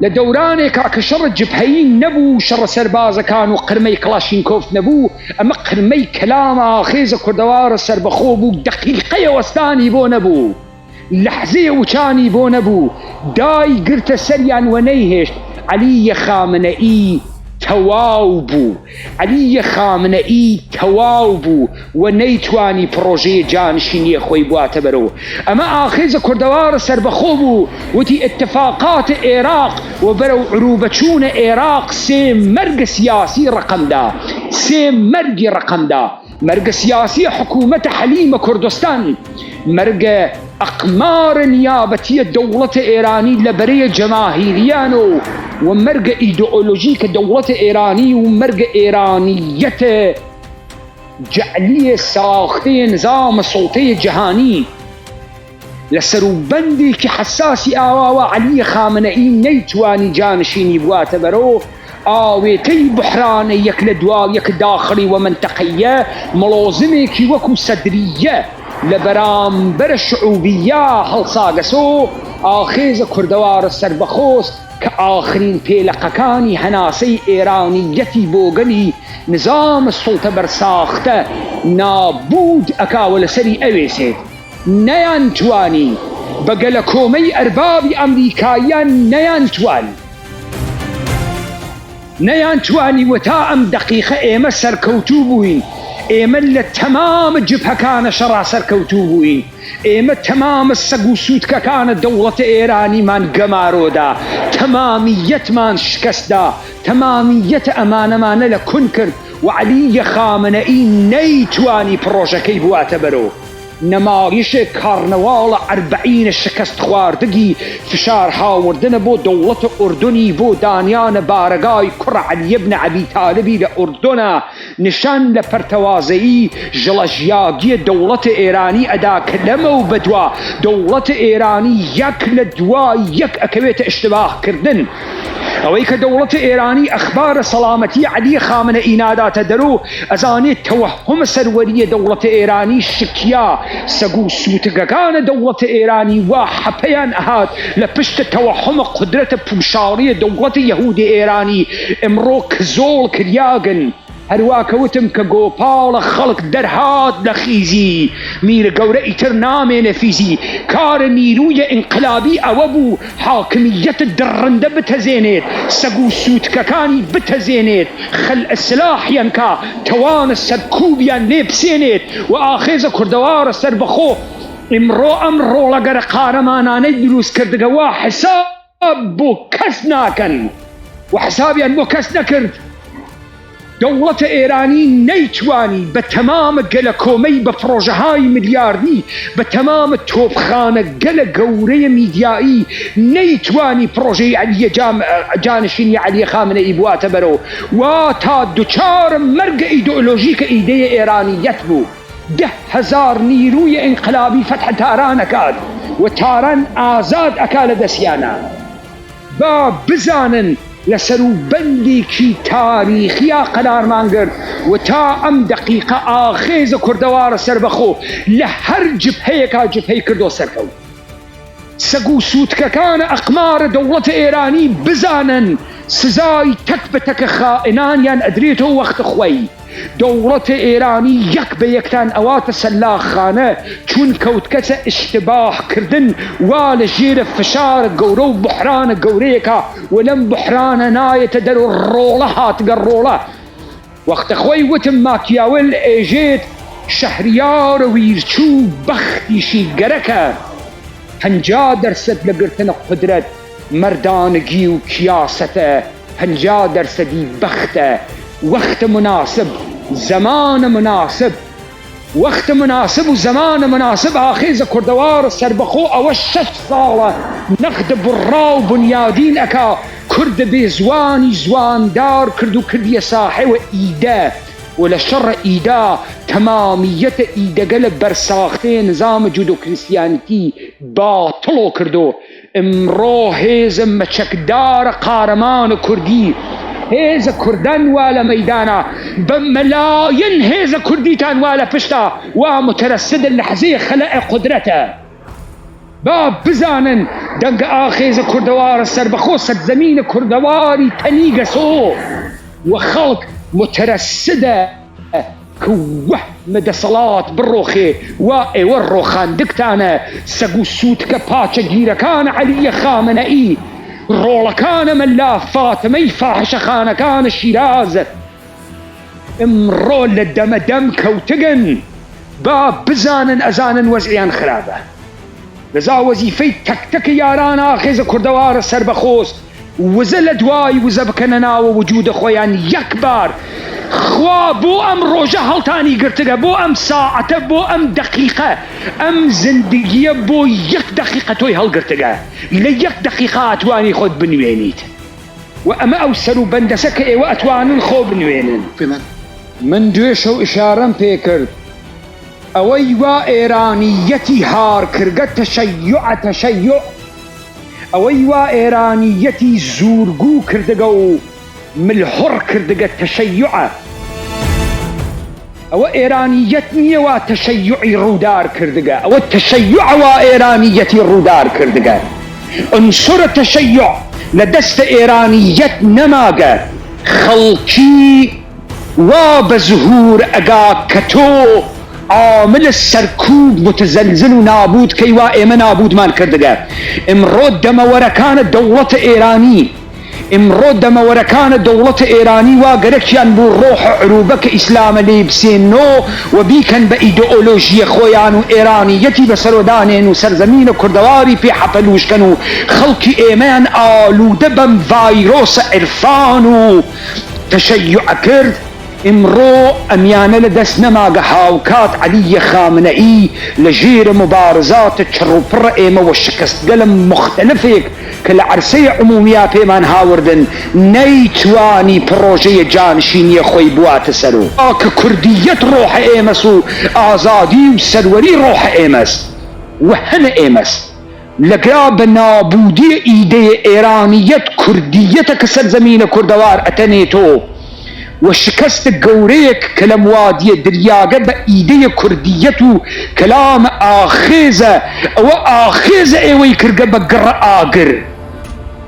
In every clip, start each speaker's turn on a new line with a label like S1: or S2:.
S1: لدورانێکا کە شەڕ جبهەیی نەبوو، شەڕە سەربازەکان و قرمەی کڵاشینکۆف نەبوو، ئەمە قرمەی کەلامە خێزە کوردەوارە سەربەخۆ بوو، دەقیقەیە وەستانی بۆ نەبوو، لەحزەیە وچانی بۆ نەبوو، دای گرتە سەریان وە نەیهێشت. عەلیە خامنەئی تەواو بوو، عەلیە خامنەئی تەواو بوو و نەیتوانی پرۆژەیە جانشینیە خۆی بواتە بەرەوە. ئەمە ئاخێزە کوردەوارە سەربەخۆ بوو، وتی اتفاقاتە عێراق و بەرەو عروبەچوونە عێراق سێ مەرگە سیاسی ڕقمدا، سێ مەرگی ڕقمدا. مەرگە سیاسی حکوومەتە حەلیمە کوردستان، مەرگە ئەقمارە نیابەتیە دەوڵەتە ئێرانی لە بەرەیە جەماهیریان و مەرگە ئیدئۆلۆژیکە دەوڵەتە ئێرانی و مەرگە ئێرانیەتە جەعلیە ساختەیە نظامە سوڵتەیە جەهانی. لە سەروبەندێکی حەساسی ئاواوە عەلیە خامنەئی نەیتوانی جانشینی بواتە بەرەوە، ئاوێتەی بحرانە یەک لە دوای یەک داخڵی و منتەقەیە مڵۆزمێکی وەکو سەدریە لە بەرامبەرە شعوبیە هەڵساگەسۆ ئاخێزە کوردەوارە سەربەخۆست کە ئاخرین پێلەقەکانی هەناسەی ئێرانیەتی بۆگەلی نظام سوڵتە بەرساختە نابود ئەکاوە لەسەری ئەوێسێت. نەیانتوانی بەگەلە کۆمەی ئەربابی ئەمریکاییان نەیانتوانی وەتا ئەم دەقیقە ئێمە سەرکەوتوو بووین، ئێمە لە تەمامە جبهەکانە شەڕا سەرکەوتوو بووین، ئێمە تەمامە سەگ و سوودکەکانە دەوڵەتە ئێرانیمان گەمارۆدا، تەمامیەتمان شکستدا، تەمامیەتە ئەمانەمانە لە کون کرد و عەلیە خامنەئی نەیتوانی پرۆژەکەی بواتە بەرەوە. نەمایشێک کارنەواڵە ئەربعینە شکست خواردگی فشار هاوردنە بۆ دەوڵەتە ئوردنی بۆ دانیانە بارەگای کوڕە عەلی بن عەبی تالبی لە ئوردنە نیشان لە پەرتەوازەیی ژڵەژیاگیە دەوڵەتە ئێرانی ئەدا کە لەمە و بەدوا دەوڵەتە ئێرانی یەک لە دوای یەک ئەکەوێتە ئشتباهکردن. ئەوەی کە دەوڵەتە ئێرانی ئەخبارە سەڵامەتی عەلیە خامنەئی ناداتە دەرۆ، ئەزانێت تەوەهومە سەروەریە دەوڵەتە ئێرانی شکیا، سەگ و سووتگەکانە دەوڵەتە ئێرانی وا حەپەیان ئەهات لە پشتە تەوەهومە قودرەتە پوشاڕیە دەوڵەتە یەهودی ئێرانی ئەمڕۆ کزۆڵ کریاگن. هەروە کەوتم کە گۆپاڵە خەڵک دەرهات لە خیزی، میرە گەورە ئیتر نامێنە فیزی. کارە نیرویە ئینقلابی ئەوە بوو حاکمیەتە دڕندە بتەزێنێت، سەگ و سووتکەکانی بتەزێنێت، خەل ئەسلاحیان کا تەوانە سەرکوبیان لێ بسێنێت و ئاخێزە کوردەوارە سەربەخۆ ئیمڕۆ ئەم ڕۆڵەگەرە قارەمانانەی دروست کردگەوە حساب بۆ کەس ناکەن و حسابیان بۆ کەس نەکرد. دەوڵەتە ئێرانی نەیتوانی بە تەمامە گەلە کۆمەی بە پرۆژەهای ملیاردی، بە تەمامە تۆپخانە گەلە گەورەیە میدیایی نەیتوانی پرۆژەی عەلیە جانشینی عەلیە خامنەئی بواتە بەرەوە، وا تا دووچارە مەرگە ئیدئۆلۆژیکە ئیدەیە ئێرانیەت بوو. 10,000 نیرویە ئینقلابی فەتح تاران ئەکات و تاران ئازاد ئەکا لە دەستیانە. با بزانن لە سەروبەندێکی تاریخیا قەرارمان گرت و تا ئەم دەقیقە ئاخێزە کوردەوارە سەربەخۆ لە هەر جبهەیەکا جبهەی کردۆ سەرکەوت. سەگ و سووتکەکانە ئەقمارە دەوڵەتە ئێرانی بزانن سزای تەک بە تەکە خائنانیان ئەدرێتەوە وەختە خۆی. دەوڵەتە ئێرانی یەک بە یەکتان ئەواتە سەلاخانە چون کەوتکەچە ئشتباهکردن وا لە ژێرە فشارە گەورە و بحرانە گەورەیەکە و لەم بحرانە نایەتە دەرۆ ڕۆڵە هاتگە ڕۆڵە. وەختە خۆی وتم ماکیاوێل ئێژێت شەهریارە ویرچوو بەختیشی گەرەکە، 50% لە گرتنە قودرەت مەردانگی و کیاسەتە، 50% بەختە. وقت مناسب، زمان مناسب، وقت مناسب و زمان مناسب ئاخێزە کوردەوارە سەربەخۆ ئەوە 6 ساڵە نەخدە بڕا و بنیادین ئەکا کوردە بێزوانی زواندار کرد و کردیە ساحێوە ئیدە و لە شەڕە ئیدا تەمامیەتە ئیدەگە لە بەرساختەیە نظامە جودۆ کریستیانیتی باتڵۆ کردو. ئەمڕۆ هێزە مەچەکدارە قارەمانە کوردی، هێزە کوردان وا لە مەیدانە بە مەلایەن هێزە کوردیتان وا لە پشتا وا متەرەسدن لە حەزەیە خەلەع قودرەتە. با بزانن دەنگە ئاخێزە کوردەوارە سەربەخۆ سەرزەمینە کوردەواری تەنیگەسۆ و خەڵک متەرەسدە کە وەحمە دەسەڵات بڕۆخێ وا ئێوە ڕۆخاندکتانە سەگ و سووتکە پاچە گیرەکانە عەلیە خامنەئی ڕۆڵەکانە مەلا فاتمەی فاحشەخانەکانە شیراز ئمڕۆ لە دەمەدەم کەوتگن با بزانن ئەزانن وەزعیان خراپە لەذا وەزیفەی تەکتەکە یاران ئاخێزە کوردەوارە سەربەخۆست وزە لە دوای وزە بکەنە ناوە وجودە خۆیان یەک بار خوا بۆ ئەم ڕۆژە هەڵتانی گرتگە بۆ ئەم ساعەتە بۆ ئەم دەقیقە ئەم زندگیە بۆ یەک دەقیقە تۆی هەڵگرتگە لە یەک دەقیقە ئەتوانی خۆت بنوێنیت و ئەمە ئەو سەر و بەندەسە کە ئێوە ئەتوانن خۆ بنوێنن من دوێشە و ئشارەم پێ کرد ئەوەی وا ئێرانیەتی هار کردگە تەشەیع ئەوەی وا ئێرانیەتی زورگوو کردگە و ملحڕ کردگە تەشەیعە ئەوە ئێرانیەت نییە وا تەشەیعی ڕوودار کردگە ئەوە تەشەیع وا ئێرانیەتی ڕوودار کردگە ئونسورە تەشەیع لە دەستە ئێرانیەت نەماگە خەڵکی وا بە زهور ئەگا کە تۆ عامل سەرکوب متزەلزل و نابود کەی وا ئێمە نابودمان کردگە ئمڕۆ دەمەوەرەکانە دەوڵەتە ئێرانی ئمڕۆ دەمەوەرەکانە دەوڵەتە ئێرانی وا گەرەکیان بوو ڕۆحە عروبە کە ئیسلامە لێ بسێنۆ و بیکەن بە ئیدئۆلۆژیە خۆیان و ئێرانیەتی بەسەرۆدانێن و سەرزەمینە کوردەواری پێ حەپەلوشکەن و خەڵکی ئێمەیان ئالوودە بەم ڤایرۆسە عرفان و تەشەیع کرد ئمڕۆ ئەمیانە لە دەست نەماگە هاوکات عەلیە خامنەئی لە ژێرە مبارزاتە چڕوپڕە ئێمە و شکستگەلە مختلفێک کە لە عەرسەی عمومیە پێمان هاوردن نەیتوانی پرۆژەیە جانشینیە خۆی بواتە سەرۆ کە کوردیەت ڕۆحە ئێمەس و ئازادی و سەروەری ڕۆحە ئێمەس و هەنە ئێمەس لەگرا بە نابودی ئیدەیە ئێرانیەت کوردیەتە کە سەرزەمینە کوردەوار ئەتەنێتۆ و شکست گەورەیەک کە لە موادیە دریاگە بە ئیدەیە کوردیەت و کەلامە ئاخێزە ئەوە ئاخێزە ئێوەی کردگە بە گڕە ئاگر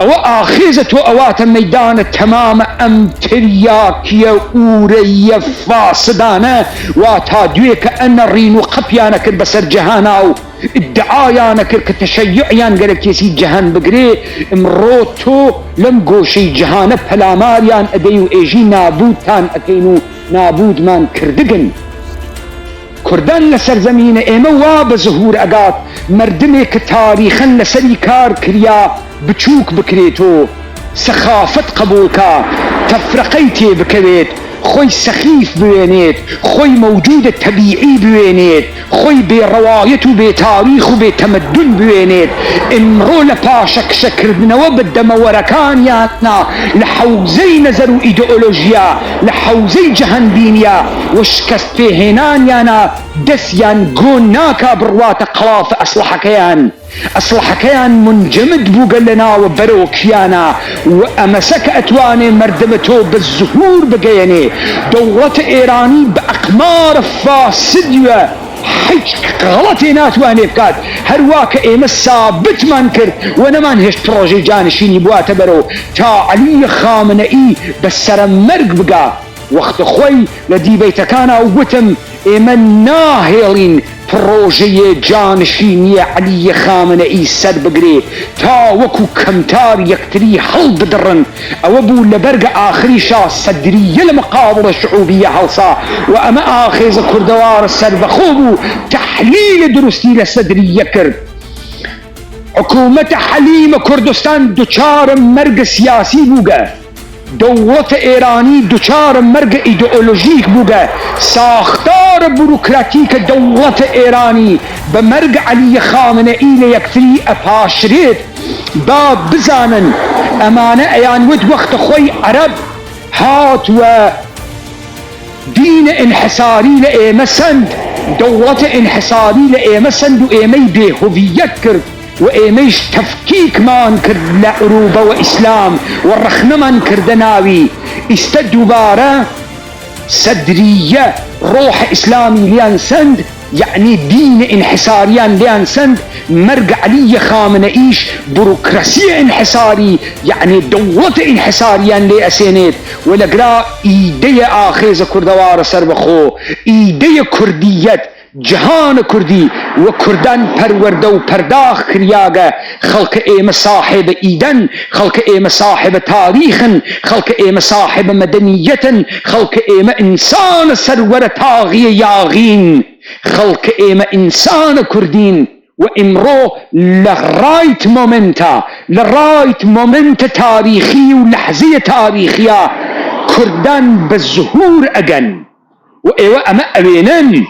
S1: ئەوە ئاخێزە تۆ ئەواتە مەیدانە تەمامە ئەم تریاکیە ئورەیە فاسدانە وا تا دوێ کە ئەنەڕین و قەپیانە کرد بەسەر جەهانا و ادعایانە کرد کە تەشەیعیان گەرە کێسی جەهان بگرێ ئمڕۆ تۆ لەم گۆشەی جەهانە پەلاماریان ئەدەی و ئێژی نابودتان ئەکەین و نابودمان کردگن کوردان لە سەرزەمینە ئێمە وا بە زهور ئەگات مردمێک کە تاریخەن لەسەری کار کریا بچووک بکرێتۆ سەخافەت قبولکە تەفرەقەی تێ بکەوێت خۆی سەخیف بوێنێت خۆی مەوجودە تەبیعی بوێنێت خۆی بێڕەوایەت و بێتاریخ و بێتەمەدون بوێنێت ئمڕۆ لە پاشە کشەکردنەوە بە دەمەوەرەکانیانە لە حەوزەی نەزەر و ئیدئۆلۆژیا لە حەوزەی جەهەنبینیە و شکەست پێهێنانیانە دەستیان گۆ ناکا بڕواتە قەڵافە ئەسلحەکەیان منجەمد بووگە لە ناوە بەرەوکیانە و ئەمەسە کە ئەتوانێ مردمە تۆ بە زهور بگەیەنێ دەوڵەتە ئێرانی بە ئەقمارە فاسدیوە هیچ غەڵەتێ ناتوانێ بکات هەروە کە ئێمە سابتمان کرد و نەمان هێشت پرۆژەی جانشینی بواتە بەرەو تا عەلیە خامنەئی بە سەرمەرگ بگا وەختە خۆی لە دیبەیتەکانە وتم ئێمە ناهێڵین پرۆژەیە جانشینیە عەلیە خامنەئی سەر بگرێ تا وەکو کەمتار یەکتری هەڵ بدڕن ئەوە بوو لە بەرگە ئاخریشا سەدریە لە مقابڵە شعوبیە هەڵسا و ئەمە ئاخێزە کوردەوارە سەربەخۆ بوو تەحلیلی دروستی لە سەدریە کرد حکوومەتە حەلیمە کوردستان دووچارە مەرگە سیاسی بووگە دەوڵەتە ئێرانی دووچارە مەرگە ئیدئۆلۆژیک بووگە ساختارە بوروکراتیکە دەوڵەتە ئێرانی بە مەرگە عەلیە خامنەئی لە یەکتری ئەپاشرێت با بزانن ئەمانە ئەیانوت وەختە خۆی عەرەب هاتووە دینە ئینحساری لە ئێمە سەند دەوڵەتە ئینحساری لە ئێمە سەند و ئێمەی بێهویەت کرد و ئێمەش تەفکیکمان کرد لە عروبە و ئیسلام و ڕەخنەمان کردە ناوی ئیستە دووبارە سەدریە ڕۆحە ئیسلامی لیان سەند یعنی دینە ئینحساریان لیان سەند مرق علي خامنة إيش بروكراسية انحساري يعني دولة انحساريا لي أسينيت ولقرا إيدي آخيز كردوار سربخو إيدي كردية جهان كردي وكردان پرورده و پرداخ کریاگه خلق ايم صاحب ايدن خلق ايم صاحب تاريخ خلق ايم صاحب مدنية خلق ايم انسان سرور تاغي ياغين خلق ايم انسان كردين وامرو لرايت مومنتا تاريخي ولحظية تاريخية كردان بالظهور اجن وايوه اما ابينن